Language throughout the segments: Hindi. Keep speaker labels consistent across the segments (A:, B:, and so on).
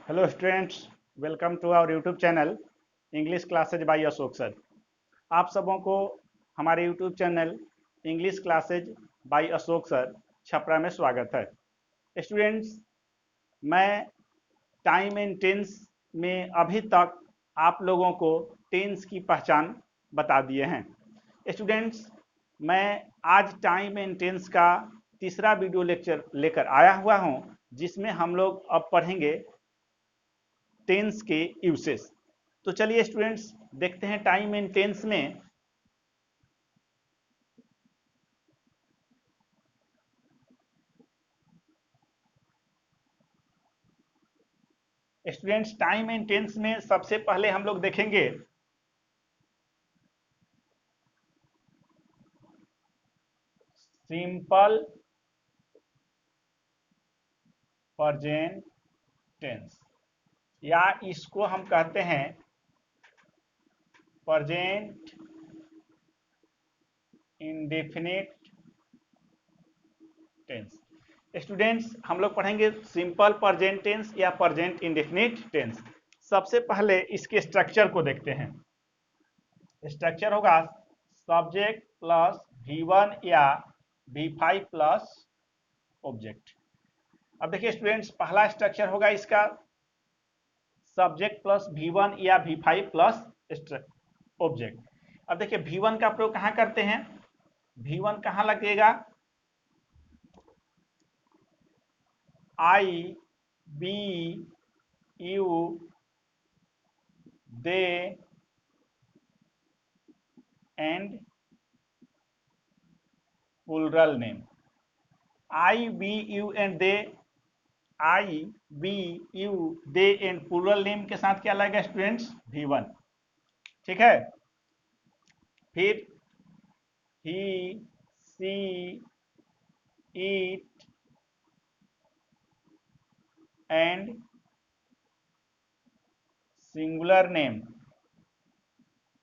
A: Hello students, welcome to our YouTube channel English classes by Ashok sir. आप सबों को हमारे YouTube channel English classes by Ashok sir Chhapra में स्वागत है। स्टूडेंट्स, मैं टाइम एंड टेंस में अभी तक आप लोगों को टेंस की पहचान बता दिए हैं। स्टूडेंट्स, मैं आज टाइम एंड टेंस का तीसरा वीडियो लेक्चर लेकर आया हुआ हूं, जिसमें हम लोग अब पढ़ेंगे टेंस के यूसेस। तो चलिए स्टूडेंट्स, देखते हैं टाइम एंड टेंस में टाइम एंड टेंस में सबसे पहले हम लोग देखेंगे सिंपल प्रेजेंट टेंस, या इसको हम कहते हैं प्रेजेंट इंडेफिनिट टेंस। स्टूडेंट्स, हम लोग पढ़ेंगे सिंपल प्रेजेंट टेंस या प्रेजेंट इंडेफिनिट टेंस। सबसे पहले इसके स्ट्रक्चर को देखते हैं। स्ट्रक्चर होगा सब्जेक्ट प्लस V1 या V5 प्लस ऑब्जेक्ट। अब देखिए स्टूडेंट्स, पहला स्ट्रक्चर होगा इसका सब्जेक्ट प्लस V1 या V5 प्लस ऑब्जेक्ट। अब देखिए V1 का प्रयोग कहाँ करते हैं? V1 कहाँ लगेगा? I, B, you, they and plural name। I, B, you and they, I, B, you, they and plural name के साथ क्या लगेगा स्टूडेंट्स? V1। ठीक है। फिर he, she, it and singular name,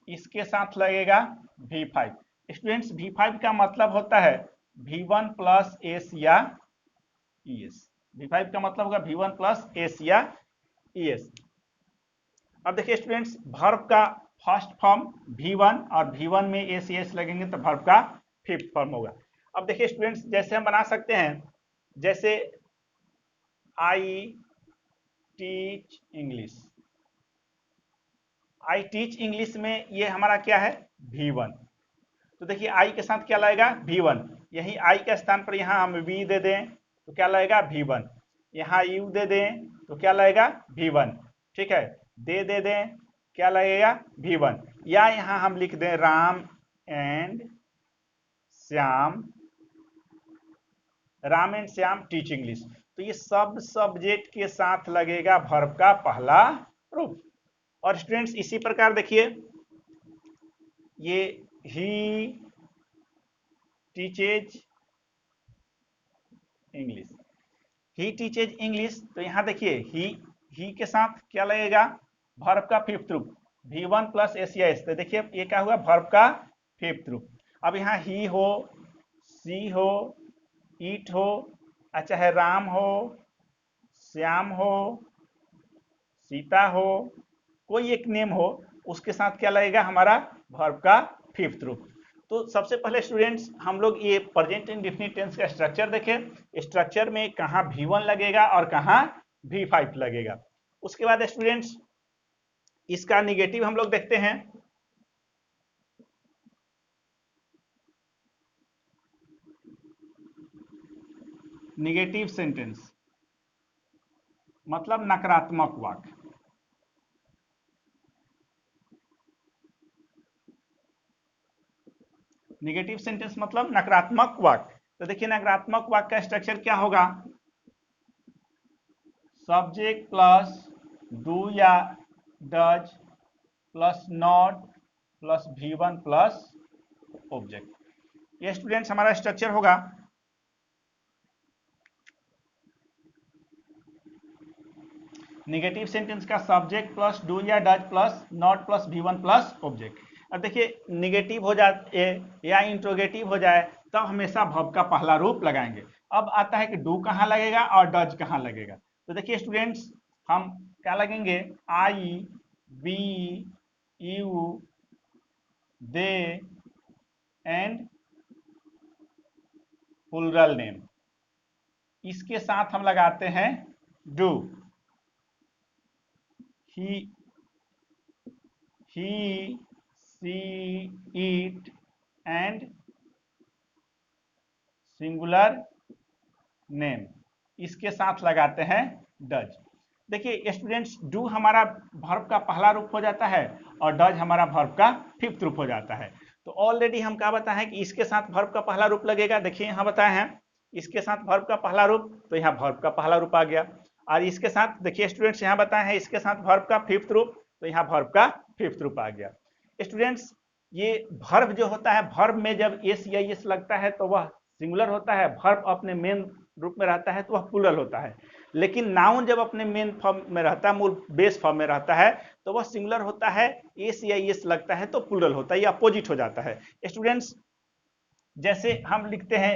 A: इसके साथ लगेगा V5। स्टूडेंट्स, V5 का मतलब होता है V1 प्लस एस या ES। V5 का मतलब होगा V1 प्लस एस या ES। अब देखिए स्टूडेंट्स, वर्ब का फर्स्ट फॉर्म V1 और V1 में एस ES लगेंगे तो वर्ब का फिफ्थ फॉर्म होगा। अब देखिए स्टूडेंट्स, जैसे हम बना सकते हैं, जैसे I teach English. I teach English में ये हमारा क्या है? V1। तो देखिए आई के साथ क्या लगेगा? V1। यही आई के स्थान पर यहाँ हम V दे दें तो क्या लगेगा? V1। यहाँ यू दे दें तो क्या लगेगा? V1। ठीक है। दे दें क्या लगेगा? V1। या यहाँ हम लिख दें Ram and Shyam, Ram and Shyam teach English. तो ये सब सब्जेक्ट के साथ लगेगा वर्ब का पहला रूप। और स्टूडेंट्स, इसी प्रकार देखिए, ये ही टीचेज इंग्लिश, ही टीचेज इंग्लिश। तो यहाँ देखिए ही के साथ क्या लगेगा? वर्ब का फिफ्थ रूप V1 प्लस एस या एस। तो देखिए ये क्या हुआ? वर्ब का फिफ्थ रूप। अब यहाँ ही हो, सी हो, ईट हो, चाहे राम हो, श्याम हो, सीता हो, कोई एक नेम हो, उसके साथ क्या लगेगा? हमारा वर्ब का फिफ्थ रूप। तो सबसे पहले स्टूडेंट्स, हम लोग ये प्रेजेंट इंडेफिनिट टेंस का स्ट्रक्चर देखें। स्ट्रक्चर में कहाँ V1 लगेगा और कहाँ V5 लगेगा। उसके बाद स्टूडेंट्स, इसका निगेटिव हम लोग देखते हैं। निगेटिव सेंटेंस मतलब नकारात्मक वाक्य। निगेटिव सेंटेंस मतलब नकारात्मक वाक्य। तो देखिए नकारात्मक वाक्य का स्ट्रक्चर क्या होगा? सब्जेक्ट प्लस डू या does plus not plus V1 plus object. ये स्टूडेंट्स हमारा स्ट्रक्चर होगा। निगेटिव सेंटेंस का सब्जेक्ट प्लस डू या does plus not plus V1 plus object. अब देखिए निगेटिव हो जाए या इंट्रोगेटिव हो जाए तब हमेशा वर्ब का पहला रूप लगाएंगे। अब आता है कि डू कहाँ लगेगा और डज कहाँ लगेगा। तो देखिए स्टूडेंट्स, हम क्या लगेंगे, I, we, you, they and plural name. इसके साथ हम लगाते हैं do. He, she, it and singular name, इसके साथ लगाते हैं डज। देखिए स्टूडेंट्स, डू हमारा वर्ब का पहला रूप हो जाता है और डज हमारा वर्ब का फिफ्थ रूप हो जाता है। तो ऑलरेडी हम क्या बताए हैं कि इसके साथ वर्ब का पहला रूप लगेगा। देखिए यहाँ बताए हैं इसके साथ वर्ब का पहला रूप, तो यहाँ वर्ब का पहला रूप आ गया। और इसके साथ देखिए स्टूडेंट्स यहाँ बताए हैं इसके साथ वर्ब का फिफ्थ रूप, तो यहाँ वर्ब का फिफ्थ रूप आ गया। स्टूडेंट्स, ये वर्ब जो होता है, वर्ब में जब एस या एस लगता है तो वह सिंगुलर होता है, वर्ब अपने मेन रूप में रहता है तो वह प्लूरल होता है। लेकिन नाउन जब अपने मेन फॉर्म में रहता है, मूल बेस फॉर्म में रहता है, तो वह सिंगुलर होता है, एस या एस लगता है तो प्लूरल होता है, ये अपोजिट हो जाता है। स्टूडेंट्स, जैसे हम लिखते हैं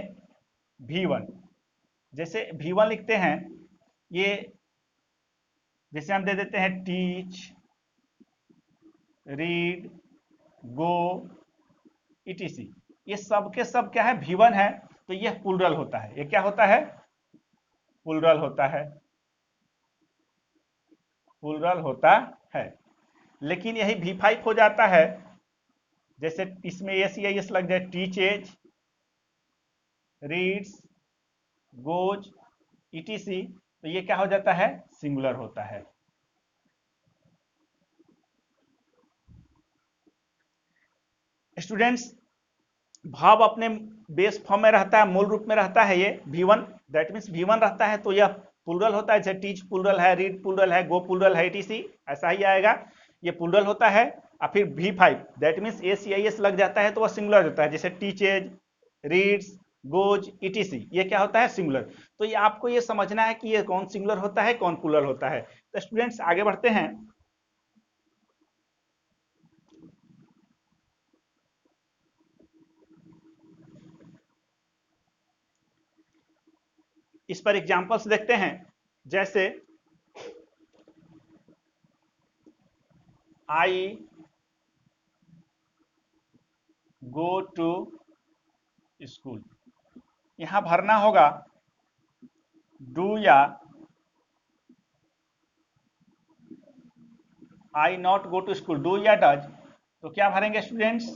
A: V1, जैसे V1 लिखते हैं, ये जैसे हम दे देते हैं टीच, रीड, गो, ईटीसी, ये सब के सब क्या है, V1 है, तो यह प्लूरल होता है। ये क्या होता है, प्लूरल होता है, प्लूरल होता है। लेकिन यही V5 हो जाता है, जैसे इसमें एस या एस लग जाए, टीचेज, रीड्स, गोज, ईटीसी, तो ये क्या हो जाता है, सिंगुलर होता है। स्टूडेंट्स, भाव अपने बेस फॉर्म में रहता है, मूल रूप में रहता है ये V1, दैट मीन्स V1 रहता है तो यह प्लूरल होता है। जैसे टीच प्लूरल है, रीड प्लूरल है, गो प्लूरल है, ईटीसी, ऐसा ही आएगा, ये प्लूरल होता है। और फिर V5 दैट मीन्स एस या एस लग जाता है तो वह सिंगुलर होता है, जैसे टीचेज, रीड्स, गोज, ईटीसी, ये क्या होता है, सिंगुलर। तो ये आपको ये समझना है कि ये कौन सिंगुलर होता है, कौन प्लूरल होता है। तो स्टूडेंट्स आगे बढ़ते हैं। इस पर एग्जांपल्स देखते हैं, जैसे आई गो टू स्कूल, यहां भरना होगा डू या I not go to school, do या डज। तो क्या भरेंगे स्टूडेंट्स,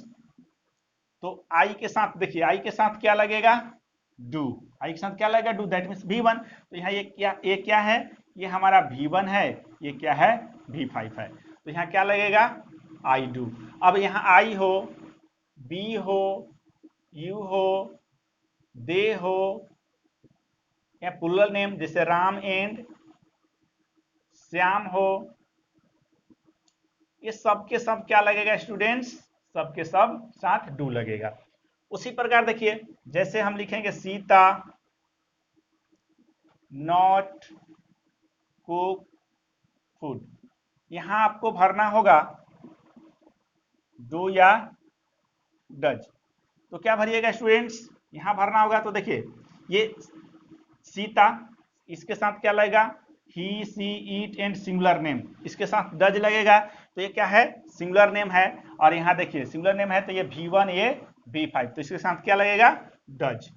A: तो आई के साथ देखिए, आई के साथ क्या लगेगा, डू, आई के साथ क्या लगेगा, डू, दैट मीन्स V1। तो यहाँ ये क्या है, ये हमारा V1 है, ये क्या है, V5 है, तो यहाँ क्या लगेगा, आई डू। अब यहाँ आई हो, बी हो, यू हो, दे हो, या प्लूरल नेम जैसे राम एंड श्याम हो, ये सब के सब क्या लगेगा स्टूडेंट्स, सब के सब साथ डू लगेगा। उसी प्रकार देखिए, जैसे हम लिखेंगे सीता नॉट कुक फूड, यहां आपको भरना होगा डू या डज। तो क्या भरिएगा स्टूडेंट्स, यहां भरना होगा, तो देखिए ये सीता, इसके साथ क्या लगेगा, ही, she, it and singular name, इसके साथ डज लगेगा, तो ये क्या है, सिंगुलर नेम है। और यहाँ देखिए सिंगुलर नेम है तो ये V1, ये V5, तो इसके साथ क्या लगेगा, डज।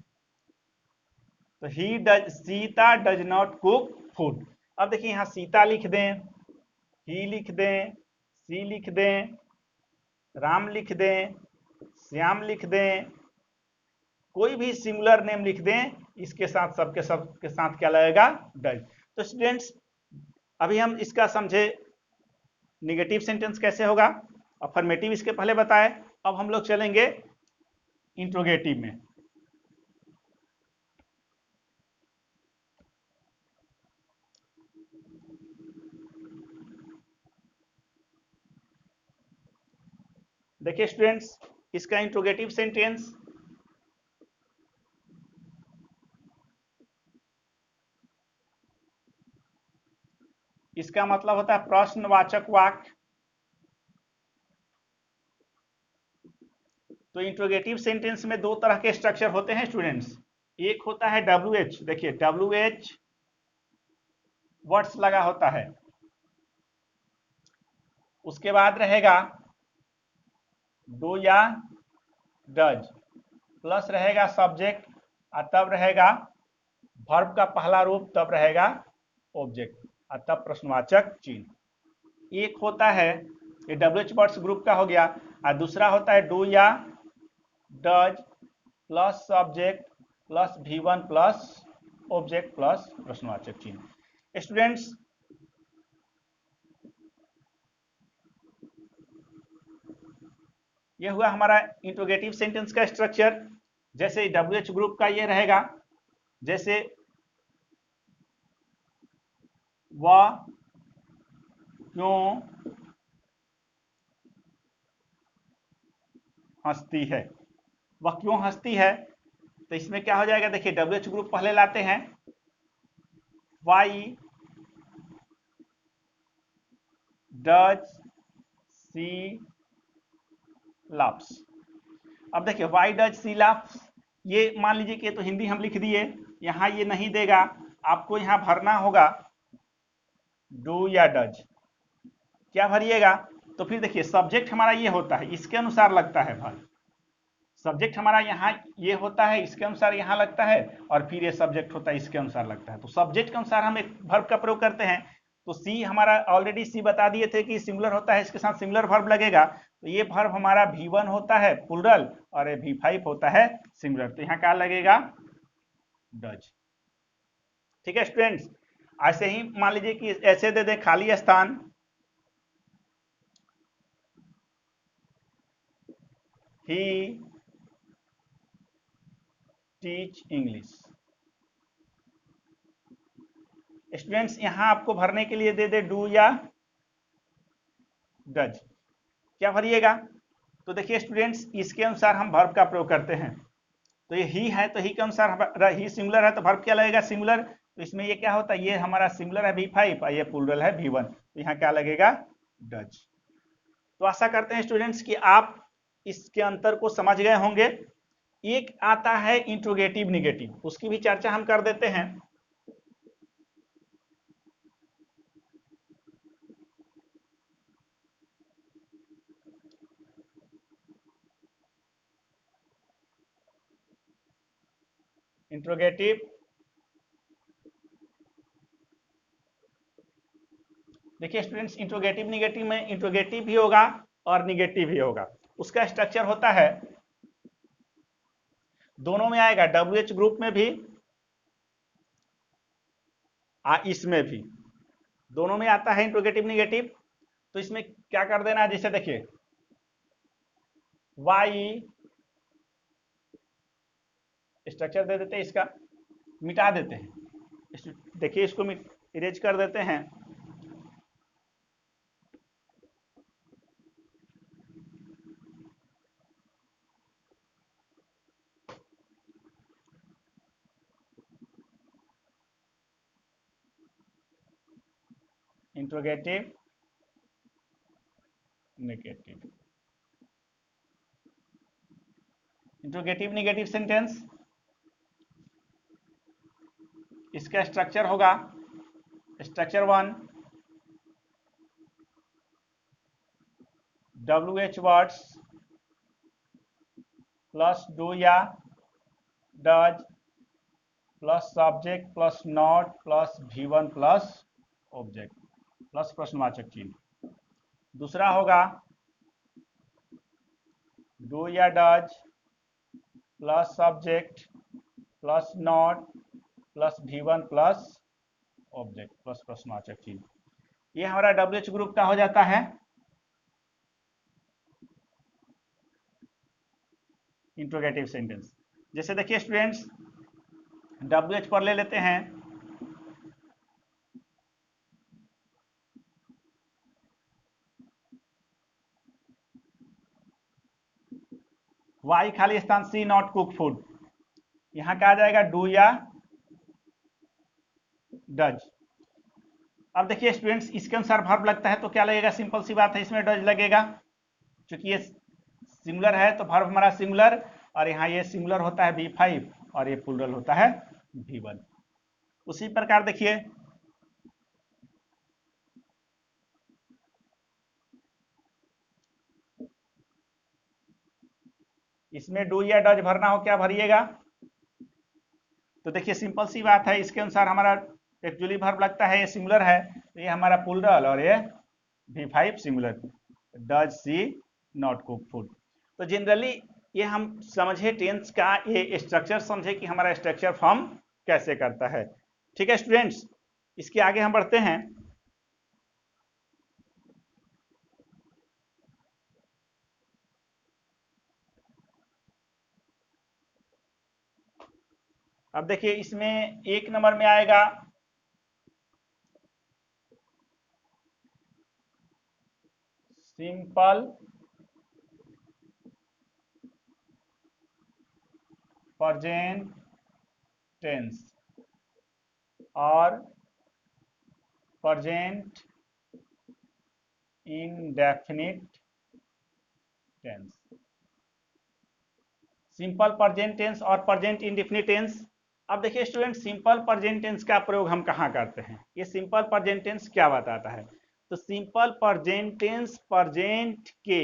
A: तो he does, Sita does not cook food. अब देखिए यहाँ सीता लिख दें, ही लिख दें, सी लिख दें, राम लिख दें, श्याम लिख दें, कोई भी सिंगुलर नेम लिख दें, इसके साथ सबके सब के साथ क्या लगेगा, डज। तो स्टूडेंट्स, अभी हम इसका समझे निगेटिव सेंटेंस कैसे होगा, अफर्मेटिव इसके पहले बताए। अब हम लोग चलेंगे इंट्रोगेटिव में। देखिए स्टूडेंट्स, इसका इंट्रोगेटिव सेंटेंस, इसका मतलब होता है प्रश्नवाचक वाक्य। तो इंट्रोगेटिव सेंटेंस में दो तरह के स्ट्रक्चर होते हैं स्टूडेंट्स, एक होता है WH, देखिए WH वर्ड्स लगा होता है, उसके बाद रहेगा डू या डज, प्लस रहेगा सब्जेक्ट, और तब रहेगा वर्ब का पहला रूप, तब रहेगा ऑब्जेक्ट, और तब प्रश्नवाचक चिन्ह। एक होता है ये WH वर्ड्स ग्रुप का हो गया, और दूसरा होता है डू या does plus subject plus V1 plus object plus प्रश्नवाचक चिन्ह। स्टूडेंट्स, ये हुआ हमारा इंट्रोगेटिव सेंटेंस का स्ट्रक्चर। जैसे WH ग्रुप का ये रहेगा, जैसे वह क्यों हंसती है, वह क्यों हंसती है, तो इसमें क्या हो जाएगा, देखिए WH ग्रुप पहले लाते हैं, वाई डज सी लाफ्स। अब देखिए वाई डज सी लाफ्स, ये मान लीजिए कि तो हिंदी हम लिख दिए, यहां ये नहीं देगा, आपको यहां भरना होगा डू या डज। क्या भरिएगा, तो फिर देखिए सब्जेक्ट हमारा ये होता है, इसके अनुसार लगता है वर्ब। सब्जेक्ट हमारा यहाँ ये होता है, इसके अनुसार यहाँ लगता है, और फिर ये सब्जेक्ट होता है, इसके अनुसार लगता है। तो सब्जेक्ट के अनुसार हम एक वर्ब का प्रयोग करते हैं। तो सी हमारा ऑलरेडी सी बता दिए थे कि सिंगुलर होता है, इसके साथ सिंगुलर वर्ब लगेगा। तो ये वर्ब हमारा V1 होता है प्लूरल, और ये V5 होता है सिंगुलर। तो यहाँ क्या लगेगा, डज। ठीक है स्टूडेंट्स, ऐसे ही मान लीजिए कि ऐसे दे दें खाली स्थान, ही टीच इंग्लिश। स्टूडेंट्स यहां आपको भरने के लिए दे दे डू या डज, क्या भरिएगा, तो देखिए स्टूडेंट्स इसके अनुसार हम वर्ब का प्रयोग करते हैं। तो ये ही है, तो ही के अनुसार ही सिंगुलर है, तो वर्ब क्या लगेगा, सिंगुलर। तो इसमें ये क्या होता है, ये हमारा सिंगुलर है V5 और ये प्लूरल है V1, तो यहाँ क्या लगेगा, डज। तो आशा करते हैं स्टूडेंट्स कि आप इसके अंतर को समझ गए होंगे। एक आता है इंट्रोगेटिव निगेटिव, उसकी भी चर्चा हम कर देते हैं। इंट्रोगेटिव, देखिए स्टूडेंट्स इंट्रोगेटिव निगेटिव में इंट्रोगेटिव भी होगा और निगेटिव भी होगा। उसका स्ट्रक्चर होता है, दोनों में आएगा, WH ग्रुप में भी इसमें भी, दोनों में आता है इंट्रोगेटिव निगेटिव। तो इसमें क्या कर देना है, जैसे देखिए वाई, स्ट्रक्चर दे देते हैं, इसका मिटा देते हैं, देखिए इसको इरेज कर देते हैं। Interrogative negative, interrogative negative sentence, इसका स्ट्रक्चर होगा, structure 1 WH words plus do या does plus subject plus not plus V1 plus object plus प्रश्नवाचक चिन्ह। दूसरा होगा डू या does plus subject plus not plus V1 plus object plus प्रश्नवाचक चिन्ह। ये हमारा WH ग्रुप का हो जाता है इंट्रोगेटिव सेंटेंस। जैसे देखिए स्टूडेंट्स WH पर ले लेते हैं, वाई खाली स्थान सी नॉट कुक फूड, यहां क्या आ जाएगा, डू या डज। अब देखिए स्टूडेंट्स इसके अनुसार वर्ब लगता है, तो क्या लगेगा, सिंपल सी बात है, इसमें डज लगेगा, क्योंकि ये सिंगुलर है तो वर्ब हमारा सिंगुलर, और यहाँ ये सिंगुलर होता है V5 और ये प्लूरल होता है V1। उसी प्रकार देखिए इसमें डू या डज भरना हो, क्या भरिएगा? तो देखिए सिंपल सी बात है, इसके अनुसार हमारा एक्चुअली वर्ब लगता है, ये सिंगुलर है, तो ये हमारा प्लूरल और ये V5 singular. Does she not cook food. तो जनरली ये हम समझे टेंस का ये स्ट्रक्चर समझे कि हमारा स्ट्रक्चर फॉर्म कैसे करता है। ठीक है स्टूडेंट्स, इसके आगे हम बढ़ते हैं। अब देखिए इसमें 1 नंबर में आएगा सिंपल प्रेजेंट टेंस और present indefinite tense. Simple present tense और प्रेजेंट इंडेफिनिट टेंस। अब देखिए स्टूडेंट, सिंपल प्रेजेंट टेंस का प्रयोग हम कहाँ करते हैं? ये सिंपल प्रेजेंट टेंस क्या बताता है? तो सिंपल प्रेजेंट टेंस प्रेजेंट के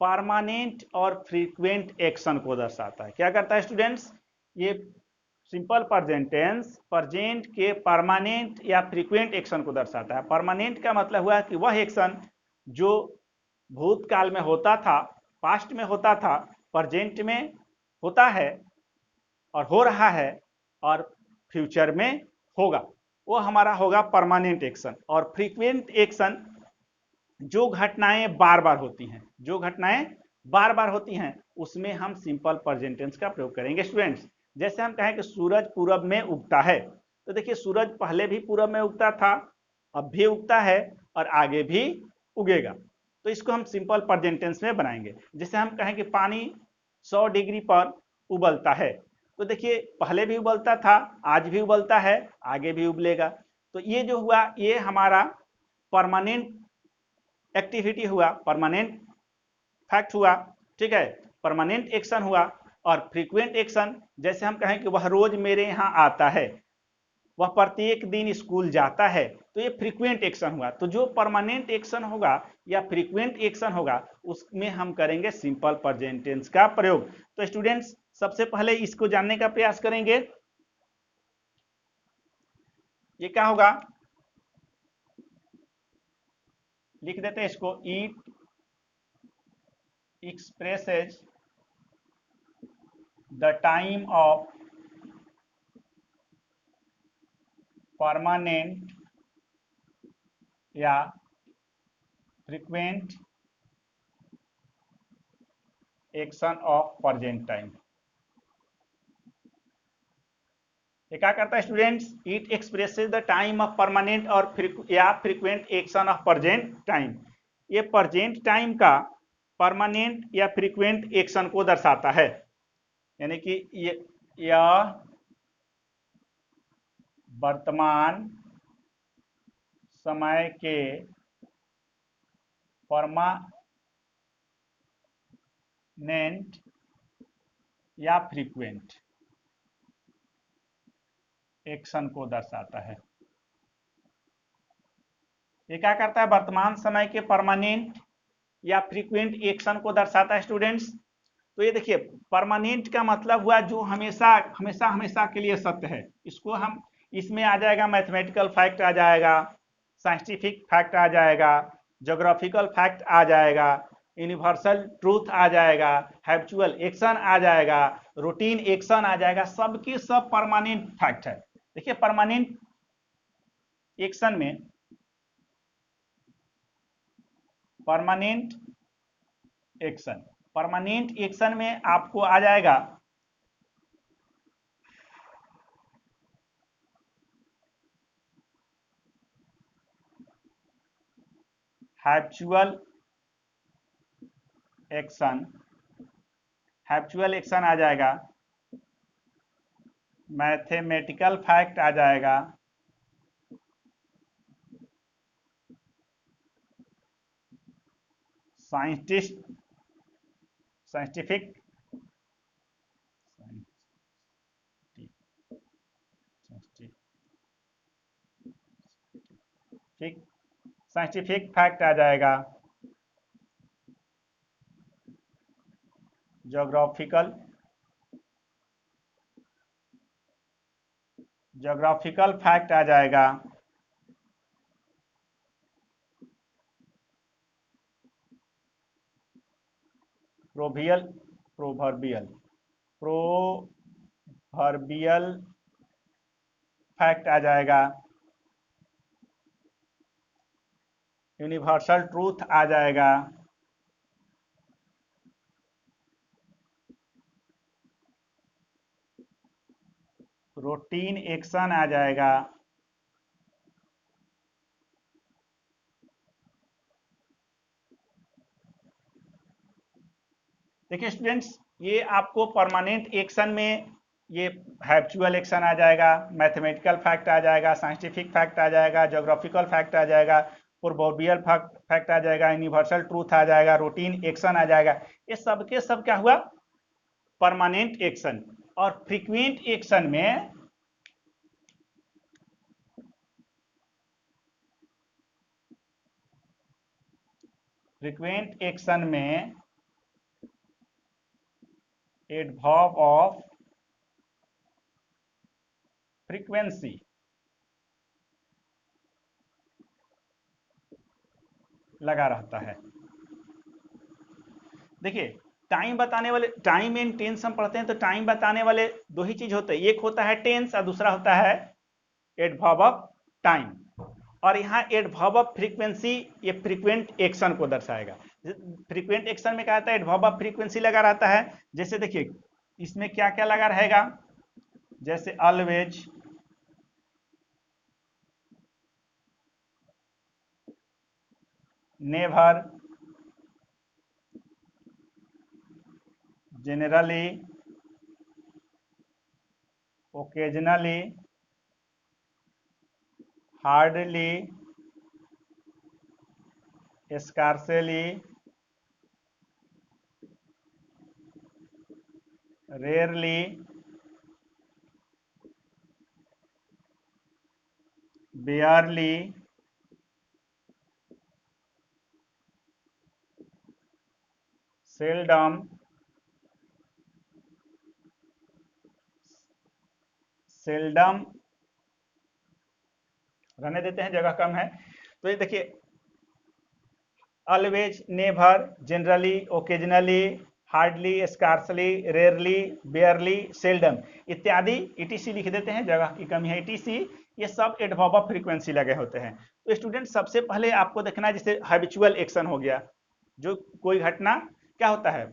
A: परमानेंट और फ्रीक्वेंट एक्शन को दर्शाता है। क्या करता है स्टूडेंट्स? ये सिंपल प्रेजेंट टेंस प्रेजेंट के परमानेंट या फ्रीक्वेंट एक्शन को दर्शाता है। परमानेंट का मतलब हुआ कि वह एक्शन जो भूतकाल में होता था, पास्ट में होता था, प्रेजेंट में होता है और हो रहा है और फ्यूचर में होगा, वो हमारा होगा परमानेंट एक्शन। और फ्रीक्वेंट एक्शन जो घटनाएं बार बार होती हैं, जो घटनाएं बार बार होती हैं उसमें हम सिंपल प्रेजेंट टेंस का प्रयोग करेंगे स्टूडेंट्स। जैसे हम कहें कि सूरज पूरब में उगता है, तो देखिए सूरज पहले भी पूरब में उगता था, अब भी उगता है और आगे भी उगेगा। तो इसको हम सिंपल प्रेजेंट टेंस में बनाएंगे। जैसे हम कहें कि पानी 100 डिग्री पर उबलता है, तो देखिए पहले भी उबलता था, आज भी उबलता है, आगे भी उबलेगा। तो ये जो हुआ ये हमारा परमानेंट एक्टिविटी हुआ, परमानेंट फैक्ट हुआ। ठीक है, परमानेंट एक्शन हुआ। और फ्रीक्वेंट एक्शन, जैसे हम कहें कि वह रोज मेरे यहाँ आता है, वह प्रत्येक दिन स्कूल जाता है, तो ये फ्रीक्वेंट एक्शन हुआ। तो जो परमानेंट एक्शन होगा या फ्रीक्वेंट एक्शन होगा उसमें हम करेंगे सिंपल प्रेजेंट टेंस का प्रयोग। तो स्टूडेंट्स सबसे पहले इसको जानने का प्रयास करेंगे। ये क्या होगा, लिख देते हैं इसको। It expresses the time of permanent या frequent action of present time. ये क्या करता है students? It expresses the time of permanent और या frequent action of present time. ये प्रेजेंट टाइम का परमानेंट या फ्रीक्वेंट एक्शन को दर्शाता है। यानी कि यह वर्तमान समय के परमानेंट या फ्रीक्वेंट एक्शन को दर्शाता है। ये क्या करता है? वर्तमान समय के परमानेंट या फ्रीक्वेंट एक्शन को दर्शाता है स्टूडेंट्स। तो ये देखिए परमानेंट का मतलब हुआ जो हमेशा हमेशा हमेशा के लिए सत्य है। इसको हम, इसमें आ जाएगा मैथमेटिकल फैक्ट आ जाएगा, साइंटिफिक फैक्ट आ जाएगा, ज्योग्राफिकल फैक्ट आ जाएगा, यूनिवर्सल ट्रूथ आ जाएगा, हैबिचुअल एक्शन आ जाएगा, रूटीन एक्शन आ जाएगा, सबके सब परमानेंट फैक्ट है। देखिए परमानेंट एक्शन में, परमानेंट एक्शन, परमानेंट एक्शन में आपको आ जाएगा हैबिचुअल एक्शन, हैबिचुअल एक्शन आ जाएगा, मैथमेटिकल फैक्ट आ जाएगा, साइंटिस्ट साइंटिफिक ठीक साइंटिफिक फैक्ट आ जाएगा, जोग्राफिकल जोग्राफिकल फैक्ट आ जाएगा। प्रोवियल प्रोवर्बियल प्रोवर्बियल फैक्ट आ जाएगा। यूनिवर्सल ट्रूथ आ जाएगा। रूटीन एक्शन आ जाएगा। देखिए स्टूडेंट्स, ये आपको परमानेंट एक्शन में ये हैप्चुअल एक्शन आ जाएगा, मैथमेटिकल फैक्ट आ जाएगा, साइंटिफिक फैक्ट आ जाएगा, जोग्राफिकल फैक्ट आ जाएगा, प्रोवर्बियल फैक्ट आ जाएगा, यूनिवर्सल ट्रूथ आ जाएगा, रूटीन एक्शन आ जाएगा। ये सब के सब क्या हुआ? Permanent action. और फ्रीक्वेंट एक्शन में एडवर्ब ऑफ फ्रीक्वेंसी लगा रहता है। देखिए टाइम बताने वाले, टाइम एंड टेंस हम पढ़ते हैं तो टाइम बताने वाले दो ही चीज होते हैं, एक होता है टेंस और दूसरा होता है एडवर्ब ऑफ टाइम। और यहाँ एडवर्ब ऑफ फ्रीक्वेंसी ये फ्रीक्वेंट एक्शन को दर्शाएगा। फ्रीक्वेंट एक्शन में क्या आता है? एडवर्ब ऑफ फ्रीक्वेंसी लगा रहता है। जैसे देखिए इसमें क्या क्या लगा रहेगा, जैसे always, never, generally, occasionally, hardly, scarcely, rarely, barely, seldom, seldom, रहने देते हैं जगह कम है। तो ये देखिए always, never, generally, occasionally, hardly, scarcely, rarely, barely, seldom इत्यादि ईटीसी लिख देते हैं, जगह की कमी है ईटीसी। ये सब एडवर्ब ऑफ फ्रीक्वेंसी लगे होते हैं। तो स्टूडेंट सबसे पहले आपको देखना है, जैसे हैबिचुअल एक्शन हो गया, जो कोई घटना क्या होता है?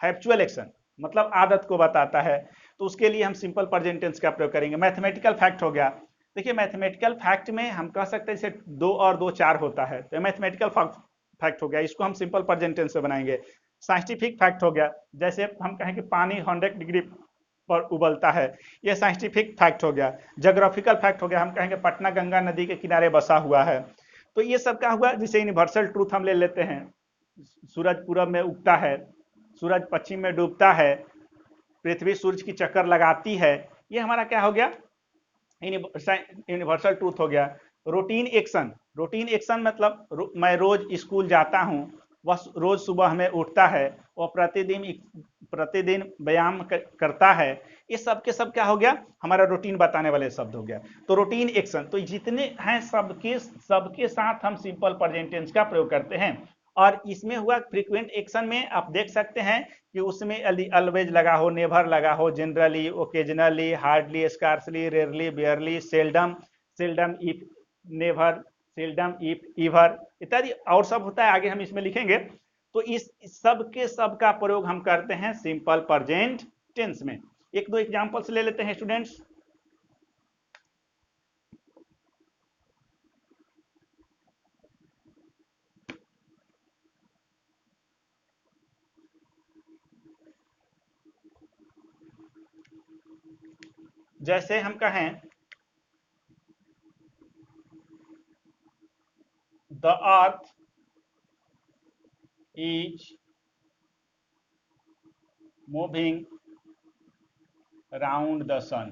A: हैबिचुअल एक्शन मतलब आदत को बताता है, तो उसके लिए हम सिंपल प्रेजेंट टेंस का प्रयोग करेंगे। मैथमेटिकल फैक्ट हो गया, देखिए मैथमेटिकल फैक्ट में हम कह सकते हैं जैसे 2 और 2 4 होता है, तो मैथमेटिकल फैक्ट हो गया, इसको हम सिंपल प्रेजेंट टेंस से बनाएंगे। साइंटिफिक फैक्ट हो गया, जैसे हम कहें कि पानी 100 डिग्री पर उबलता है, यह साइंटिफिक फैक्ट हो गया। जोग्राफिकल फैक्ट हो गया, हम कहेंगे पटना गंगा नदी के किनारे बसा हुआ है। तो ये सब क्या हुआ? जैसे यूनिवर्सल ट्रूथ हम ले लेते हैं, सूरज पूरब में उगता है, सूरज पश्चिम में डूबता है, पृथ्वी सूरज की चक्कर लगाती है, ये हमारा क्या हो गया? यूनिवर्सल ट्रूथ हो गया। रूटीन एक्शन, रूटीन एक्शन मतलब मैं रोज स्कूल जाता हूँ, वह रोज सुबह में उठता है, वह प्रतिदिन व्यायाम करता है, ये सब के सब क्या हो गया? हमारा रूटीन बताने वाले शब्द हो गया। तो रूटीन एक्शन तो जितने हैं सबके साथ हम सिंपल प्रेजेंट टेंस का प्रयोग करते हैं। और इसमें हुआ फ्रीक्वेंट एक्शन में आप देख सकते हैं कि उसमें ऑलवेज लगा हो, नेवर लगा हो, generally, occasionally, hardly, scarcely, rarely, barely, seldom, seldom if, never, seldom if, ever इत्यादि और सब होता है, आगे हम इसमें लिखेंगे। तो इस सब के सब का प्रयोग हम करते हैं सिंपल प्रेजेंट टेंस में। एक दो एग्जांपल्स ले लेते हैं स्टूडेंट्स। जैसे हम कहें the earth is moving round the sun.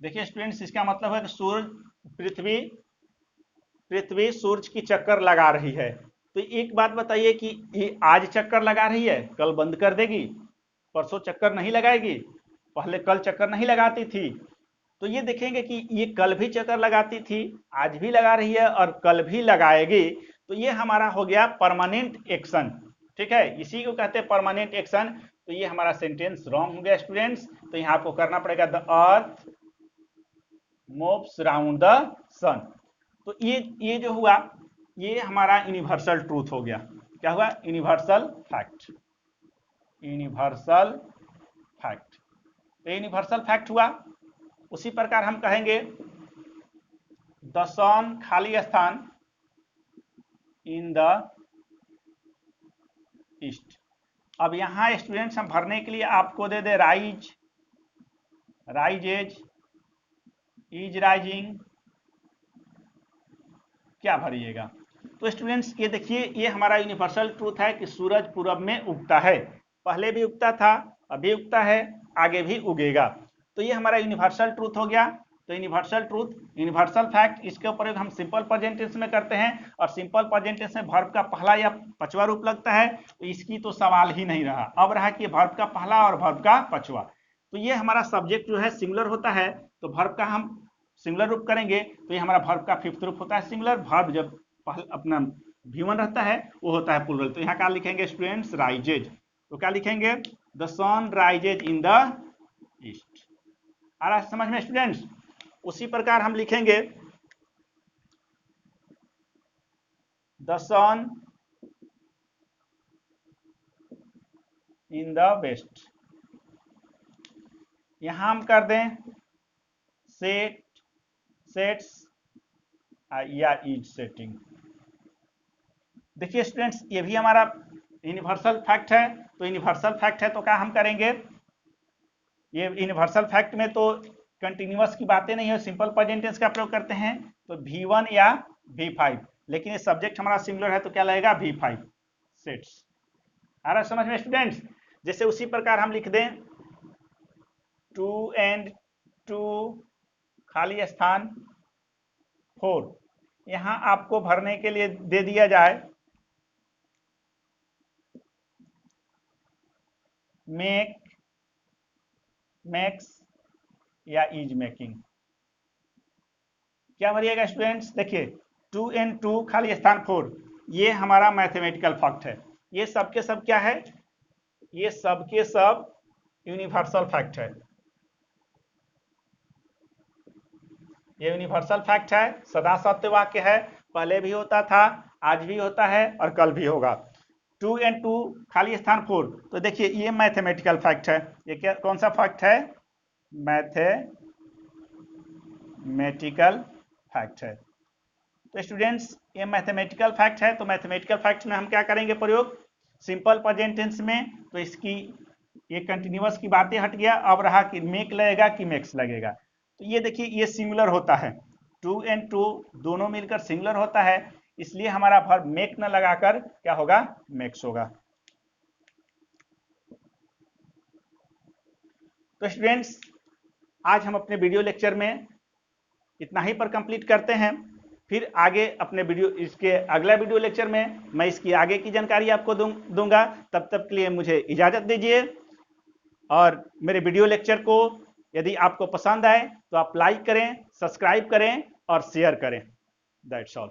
A: देखिए स्टूडेंट्स, इसका मतलब है कि पृथ्वी सूरज की चक्कर लगा रही है। तो एक बात बताइए कि ये आज चक्कर लगा रही है, कल बंद कर देगी, परसों चक्कर नहीं लगाएगी, पहले कल चक्कर नहीं लगाती थी। तो ये देखेंगे कि ये कल भी चक्कर लगाती थी, आज भी लगा रही है और कल भी लगाएगी। तो ये हमारा हो गया परमानेंट एक्शन, ठीक है, इसी को कहते हैं परमानेंट एक्शन। तो ये हमारा सेंटेंस रॉन्ग हो गया स्टूडेंट्स। तो यहाँ आपको करना पड़ेगा the earth moves round the sun. तो ये जो हुआ ये हमारा यूनिवर्सल ट्रूथ हो गया। क्या हुआ? Universal fact, universal fact. तो यूनिवर्सल फैक्ट हुआ। उसी प्रकार हम कहेंगे द सन खाली स्थान इन द ईस्ट। अब यहां स्टूडेंट्स हम भरने के लिए आपको दे दे राइज, राइजेज, इज राइजिंग, क्या भरिएगा? तो स्टूडेंट्स ये देखिए ये हमारा यूनिवर्सल ट्रूथ है कि सूरज पूरब में उगता है, पहले भी उगता था, अभी उगता है, आगे भी उगेगा। तो ये हमारा यूनिवर्सल ट्रूथ हो गया। तो यूनिवर्सल ट्रूथ, यूनिवर्सल फैक्ट, इसके ऊपर हम सिंपल प्रेजेंट टेंस में करते हैं और सिंपल प्रेजेंट टेंस में वर्ब का पहला या पांचवा रूप लगता है। तो इसकी तो सवाल ही नहीं रहा। अब रहा कि वर्ब का पहला और वर्ब का पांचवा। तो ये हमारा सब्जेक्ट जो है सिंगुलर होता है, तो वर्ब का हम सिंगुलर रूप करेंगे तो ये हमारा वर्ब का फिफ्थ रूप होता है सिंगुलर। वर्ब जब अपना V1 रहता है वो होता है प्लूरल। तो यहाँ क्या लिखेंगे स्टूडेंट्स? राइजेज। तो क्या लिखेंगे? The sun rises in the east. आ रहा समझ में स्टूडेंट्स? उसी प्रकार हम लिखेंगे the sun in the west. यहां हम कर दें सेट, सेट्स या इज सेटिंग। देखिए स्टूडेंट्स ये भी हमारा यूनिवर्सल फैक्ट है। तो यूनिवर्सल फैक्ट है तो क्या हम करेंगे? ये यूनिवर्सल फैक्ट में तो कंटिन्यूअस की बातें नहीं है, सिंपल प्रेजेंट टेंस का प्रयोग करते हैं। तो V1 या V5, लेकिन ये सब्जेक्ट हमारा सिंगुलर है तो क्या लगेगा? V5 sets. आ रहा समझ में स्टूडेंट्स? जैसे उसी प्रकार हम लिख दें 2 and 2 खाली स्थान 4। यहां आपको भरने के लिए दे दिया जाए मेक, मेक्स या इज मेकिंग। क्या भरिएगा स्टूडेंट्स? देखिए 2 and 2 खाली स्थान 4, ये हमारा मैथमेटिकल फैक्ट है। ये सब के सब क्या है? ये सब के सब यूनिवर्सल फैक्ट है। ये यूनिवर्सल फैक्ट है, सदा सत्य वाक्य है, पहले भी होता था, आज भी होता है और कल भी होगा। 2 and 2 खाली स्थान 4। तो देखिए ये मैथमेटिकल फैक्ट है। ये क्या कौन सा फैक्ट है? मैथमेटिकल फैक्ट है। तो स्टूडेंट्स ये मैथमेटिकल फैक्ट है। तो मैथमेटिकल फैक्ट में हम क्या करेंगे प्रयोग? सिंपल प्रेजेंट टेंस में तो इसकी ये कंटिन्यूअस की बातें हट गया। अब रहा कि मेक लगेगा कि मेक्स लगेगा। तो ये देखिए ये सिंगुलर होता है, 2 and 2 दोनों मिलकर सिंगुलर होता है, इसलिए हमारा वर्ब मेक न लगाकर क्या होगा? मेक्स होगा। तो स्टूडेंट्स आज हम अपने वीडियो लेक्चर में इतना ही पर कंप्लीट करते हैं। फिर आगे अपने वीडियो इसके अगला वीडियो लेक्चर में मैं इसकी आगे की जानकारी आपको दूंगा। तब तक के लिए मुझे इजाज़त दीजिए और मेरे वीडियो लेक्चर को यदि आपको पसंद आए तो आप लाइक करें, सब्सक्राइब करें और शेयर करें। That's all.